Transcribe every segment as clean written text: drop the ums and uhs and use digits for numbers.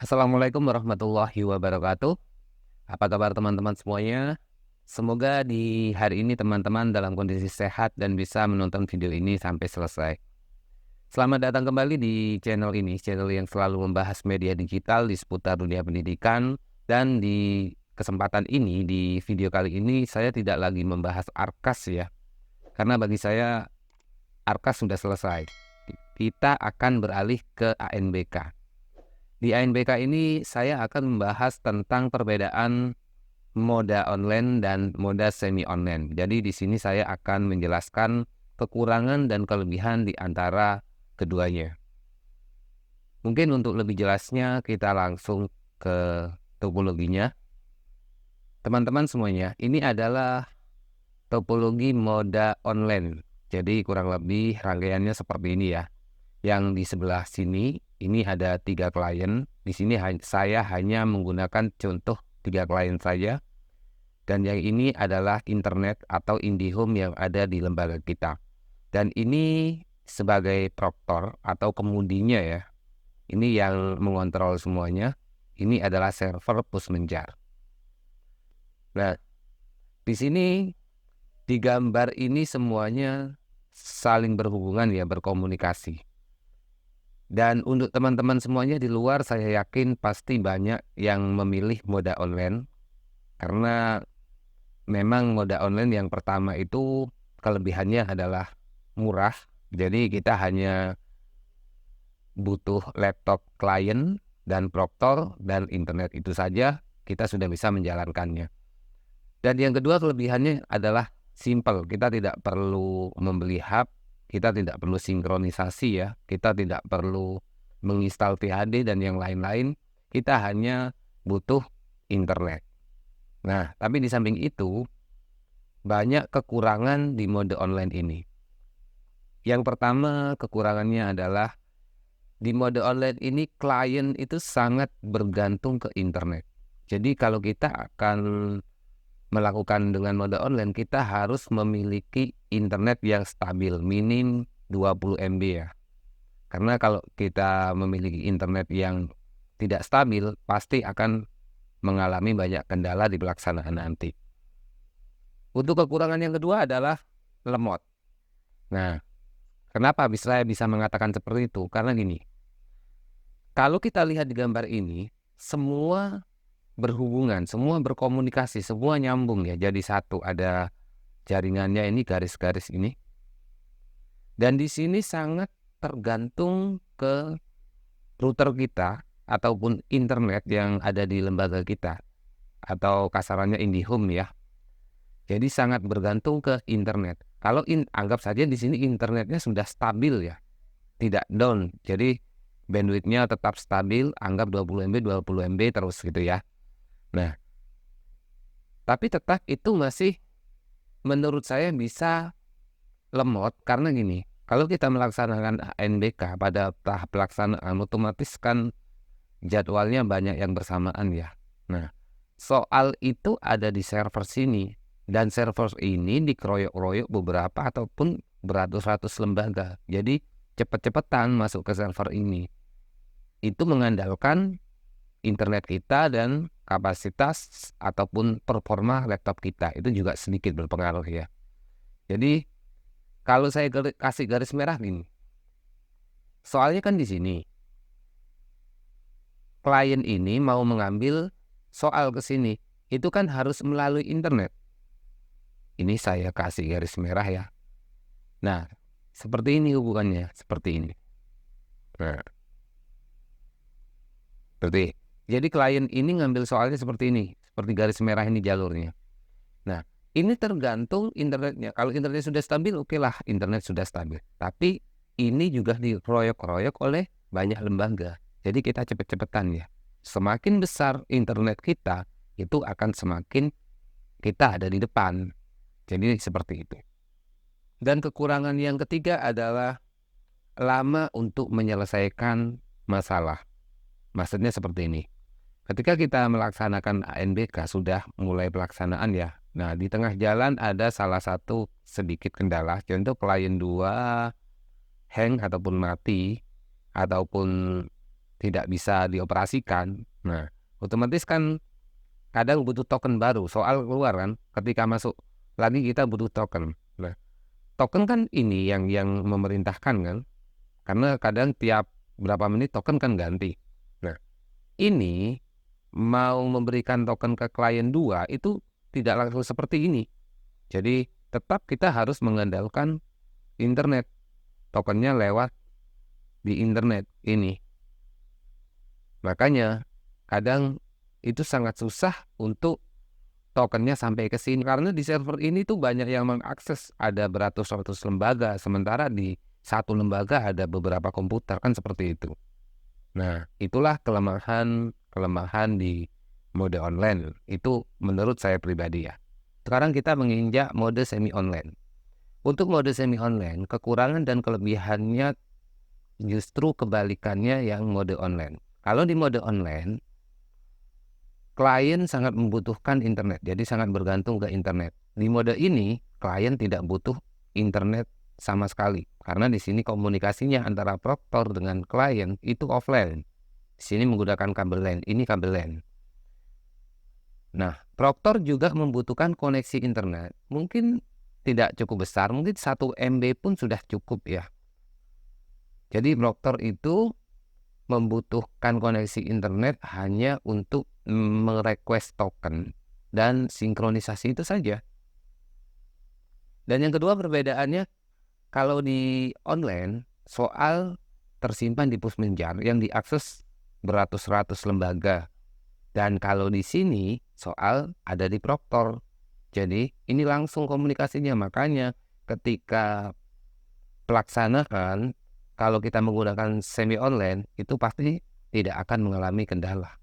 Assalamualaikum warahmatullahi wabarakatuh. Apa kabar teman-teman semuanya? Semoga di hari ini teman-teman dalam kondisi sehat dan bisa menonton video ini sampai selesai. Selamat datang kembali di channel ini, channel yang selalu membahas media digital di seputar dunia pendidikan. Dan di kesempatan ini, di video kali ini, saya tidak lagi membahas ARKAS ya. Karena bagi saya, ARKAS sudah selesai. Kita akan beralih ke ANBK. Di ANBK ini saya akan membahas tentang perbedaan moda online dan moda semi online. Jadi di sini saya akan menjelaskan kekurangan dan kelebihan di antara keduanya. Mungkin untuk lebih jelasnya kita langsung ke topologinya. Teman-teman semuanya, ini adalah topologi moda online. Jadi kurang lebih rangkaiannya seperti ini ya. Yang di sebelah sini ini ada 3 klien. Di sini saya hanya menggunakan contoh 3 klien saja. Dan yang ini adalah internet atau IndiHome yang ada di lembaga kita. Dan ini sebagai proktor atau kemudinya ya. Ini yang mengontrol semuanya. Ini adalah server Pusmenjar. Nah, di sini di gambar ini semuanya saling berhubungan ya, berkomunikasi. Dan untuk teman-teman semuanya di luar, saya yakin pasti banyak yang memilih moda online. Karena memang moda online yang pertama itu kelebihannya adalah murah. Jadi kita hanya butuh laptop klien dan proktor dan internet, itu saja kita sudah bisa menjalankannya. Dan yang kedua kelebihannya adalah simple. Kita tidak perlu membeli hub. Kita tidak perlu sinkronisasi ya, kita tidak perlu menginstal VHD dan yang lain-lain, kita hanya butuh internet. Nah, tapi di samping itu, banyak kekurangan di mode online ini. Yang pertama kekurangannya adalah, di mode online ini klien itu sangat bergantung ke internet. Jadi kalau kita akan melakukan dengan mode online, kita harus memiliki internet yang stabil, minim 20 MB ya. Karena kalau kita memiliki internet yang tidak stabil, pasti akan mengalami banyak kendala di pelaksanaan nanti. Untuk kekurangan yang kedua adalah lemot. Nah, kenapa saya bisa mengatakan seperti itu? Karena gini, kalau kita lihat di gambar ini, semua berhubungan, semua berkomunikasi, semua nyambung ya, jadi satu. Ada jaringannya ini, garis-garis ini. Dan di sini sangat tergantung ke router kita ataupun internet yang ada di lembaga kita, atau kasarannya IndiHome ya. Jadi sangat bergantung ke internet. Kalau anggap saja di sini internetnya sudah stabil ya, tidak down. Jadi bandwidthnya tetap stabil, anggap 20 MB, 20 MB terus gitu ya. Nah, tapi tetap itu masih menurut saya bisa lemot karena gini, kalau kita melaksanakan ANBK pada tahap pelaksanaan otomatis kan jadwalnya banyak yang bersamaan ya. Nah, soal itu ada di server sini dan server ini dikeroyok-royok beberapa ataupun beratus-ratus lembaga. Jadi cepet-cepetan masuk ke server ini. Itu mengandalkan internet kita dan kapasitas ataupun performa laptop kita, itu juga sedikit berpengaruh ya. Jadi kalau saya kasih garis merah gini, soalnya kan di sini klien ini mau mengambil soal ke sini, itu kan harus melalui internet. Ini saya kasih garis merah ya. Nah, seperti ini hubungannya, seperti ini. Nah, seperti jadi klien ini ngambil soalnya seperti ini, seperti garis merah ini jalurnya. Nah, ini tergantung internetnya. Kalau internetnya sudah stabil, oke lah, internet sudah stabil. Tapi ini juga dikeroyok-keroyok oleh banyak lembaga. Jadi kita cepet-cepetan ya. Semakin besar internet kita, itu akan semakin kita ada di depan. Jadi seperti itu. Dan kekurangan yang ketiga adalah lama untuk menyelesaikan masalah. Maksudnya seperti ini. Ketika kita melaksanakan ANBK, sudah mulai pelaksanaan ya. Nah, di tengah jalan ada salah satu sedikit kendala. Contoh klien 2 hang ataupun mati, ataupun tidak bisa dioperasikan. Nah, otomatis kan kadang butuh token baru, soal keluar kan, ketika masuk lagi kita butuh token. Nah, token kan ini yang memerintahkan kan, karena kadang tiap berapa menit token kan ganti. Nah, ini mau memberikan token ke klien 2 itu tidak langsung seperti ini. Jadi tetap kita harus mengandalkan internet, tokennya lewat di internet ini. Makanya kadang itu sangat susah untuk tokennya sampai ke sini, karena di server ini tuh banyak yang mengakses, ada beratus-ratus lembaga, sementara di satu lembaga ada beberapa komputer, kan seperti itu. Nah, itulah kelemahan di mode online. Itu menurut saya pribadi ya. Sekarang kita menginjak mode semi online. Untuk mode semi online, kekurangan dan kelebihannya justru kebalikannya yang mode online. Kalau di mode online, klien sangat membutuhkan internet, jadi sangat bergantung ke internet. Di mode ini, klien tidak butuh internet sama sekali, karena di sini komunikasinya antara proktor dengan klien itu offline. Di sini menggunakan kabel LAN, ini kabel LAN. Nah, proktor juga membutuhkan koneksi internet. Mungkin tidak cukup besar, mungkin 1 MB pun sudah cukup ya. Jadi proktor itu membutuhkan koneksi internet hanya untuk merequest token dan sinkronisasi itu saja. Dan yang kedua perbedaannya, kalau di online soal tersimpan di Pusmenjar yang diakses beratus-ratus lembaga. Dan kalau di sini soal ada di proktor. Jadi ini langsung komunikasinya, makanya ketika pelaksanaan kalau kita menggunakan semi online itu pasti tidak akan mengalami kendala.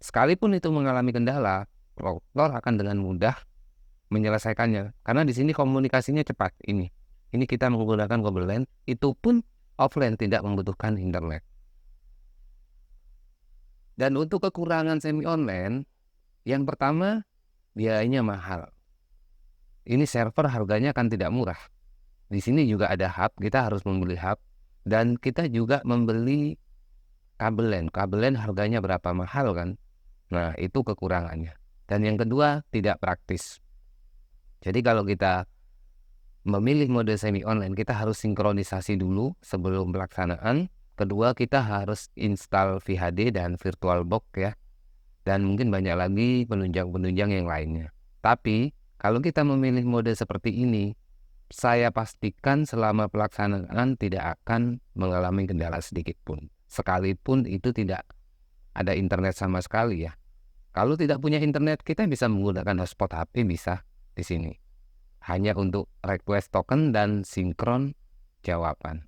Sekalipun itu mengalami kendala, proktor akan dengan mudah menyelesaikannya karena di sini komunikasinya cepat. Ini kita menggunakan kabel LAN, itu pun offline, tidak membutuhkan internet. Dan untuk kekurangan semi online, yang pertama biayanya mahal. Ini server harganya kan tidak murah. Di sini juga ada hub, kita harus membeli hub, dan kita juga membeli kabel LAN. Kabel LAN harganya berapa mahal kan? Nah, itu kekurangannya. Dan yang kedua, tidak praktis. Jadi kalau kita memilih mode semi online, kita harus sinkronisasi dulu sebelum pelaksanaan. Kedua, kita harus install VHD dan VirtualBox ya. Dan mungkin banyak lagi penunjang-penunjang yang lainnya. Tapi, kalau kita memilih mode seperti ini, saya pastikan selama pelaksanaan tidak akan mengalami kendala sedikit pun. Sekalipun itu tidak ada internet sama sekali ya. Kalau tidak punya internet, kita bisa menggunakan hotspot HP bisa di sini. Hanya untuk request token dan sinkron jawaban.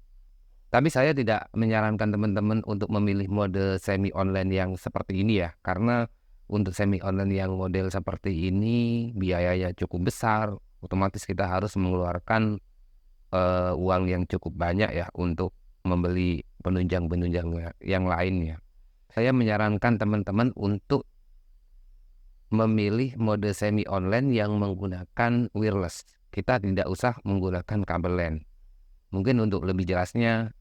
Tapi saya tidak menyarankan teman-teman untuk memilih mode semi online yang seperti ini ya. Karena untuk semi online yang model seperti ini biayanya cukup besar. Otomatis kita harus mengeluarkan uang yang cukup banyak ya untuk membeli penunjang-penunjang yang lainnya. Saya menyarankan teman-teman untuk memilih mode semi online yang menggunakan wireless. Kita tidak usah menggunakan kabel LAN. Mungkin untuk lebih jelasnya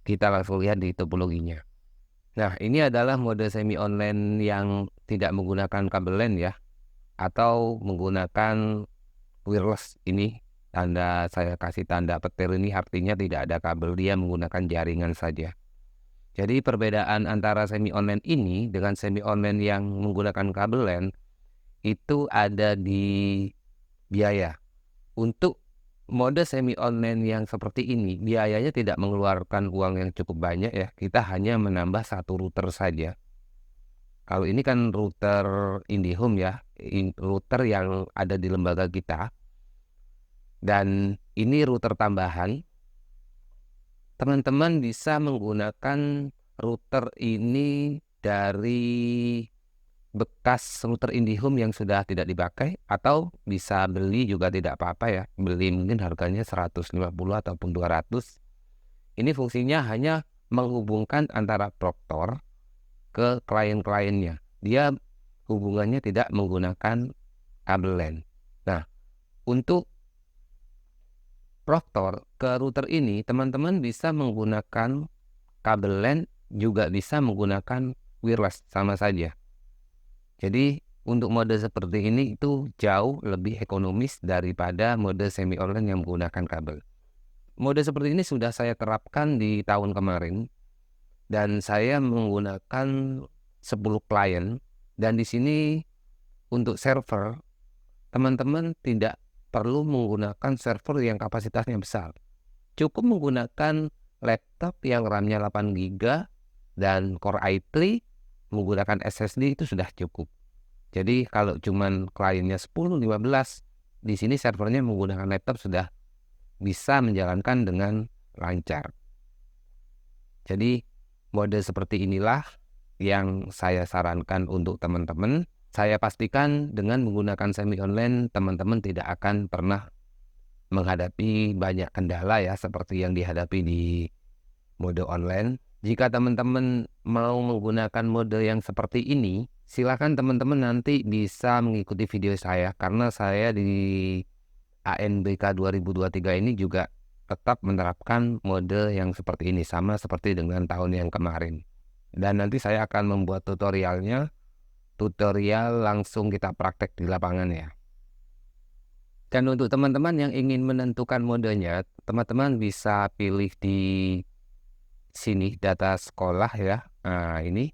kita langsung lihat di topologinya. Nah, ini adalah mode semi online yang tidak menggunakan kabel LAN ya, atau menggunakan wireless. Ini tanda saya kasih tanda petir ini artinya tidak ada kabel, dia menggunakan jaringan saja. Jadi perbedaan antara semi online ini dengan semi online yang menggunakan kabel LAN itu ada di biaya. Untuk mode semi online yang seperti ini, biayanya tidak mengeluarkan uang yang cukup banyak ya. Kita hanya menambah satu router saja. Kalau ini kan router IndiHome ya, router yang ada di lembaga kita. Dan ini router tambahan. Teman-teman bisa menggunakan router ini dari bekas router IndiHome yang sudah tidak dipakai, atau bisa beli juga tidak apa-apa ya. Beli mungkin harganya 150 ataupun 200. Ini fungsinya hanya menghubungkan antara proktor ke klien-kliennya. Dia hubungannya tidak menggunakan kabel LAN. Nah, untuk proktor ke router ini teman-teman bisa menggunakan kabel LAN juga bisa menggunakan wireless sama saja. Jadi untuk mode seperti ini itu jauh lebih ekonomis daripada mode semi online yang menggunakan kabel. Mode seperti ini sudah saya terapkan di tahun kemarin dan saya menggunakan 10 klien, dan di sini untuk server teman-teman tidak perlu menggunakan server yang kapasitasnya besar. Cukup menggunakan laptop yang RAM-nya 8 GB dan Core i3 menggunakan SSD itu sudah cukup. Jadi kalau cuman kliennya 10, 15, di sini servernya menggunakan laptop sudah bisa menjalankan dengan lancar. Jadi mode seperti inilah yang saya sarankan untuk teman-teman. Saya pastikan dengan menggunakan semi online teman-teman tidak akan pernah menghadapi banyak kendala ya seperti yang dihadapi di mode online. Jika teman-teman mau menggunakan mode yang seperti ini, silakan teman-teman nanti bisa mengikuti video saya, karena saya di ANBK 2023 ini juga tetap menerapkan mode yang seperti ini, sama seperti dengan tahun yang kemarin. Dan nanti saya akan membuat tutorial langsung kita praktek di lapangan ya. Dan untuk teman-teman yang ingin menentukan modenya, teman-teman bisa pilih di sini data sekolah ya. Nah, ini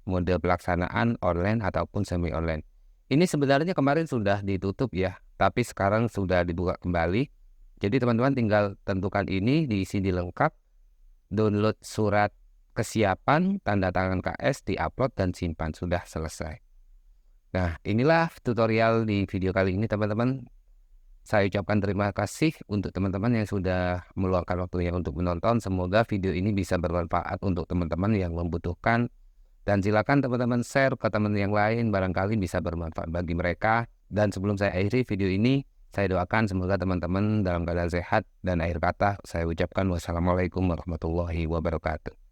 mode pelaksanaan online ataupun semi online. Ini sebenarnya kemarin sudah ditutup ya, tapi sekarang sudah dibuka kembali. Jadi teman-teman tinggal tentukan ini, diisi lengkap, download surat kesiapan, tanda tangan KS, diupload dan simpan, sudah selesai. Nah, inilah tutorial di video kali ini teman-teman. Saya ucapkan terima kasih untuk teman-teman yang sudah meluangkan waktunya untuk menonton. Semoga video ini bisa bermanfaat untuk teman-teman yang membutuhkan. Dan silakan teman-teman share ke teman yang lain, barangkali bisa bermanfaat bagi mereka. Dan sebelum saya akhiri video ini, saya doakan semoga teman-teman dalam keadaan sehat. Dan akhir kata saya ucapkan wassalamualaikum warahmatullahi wabarakatuh.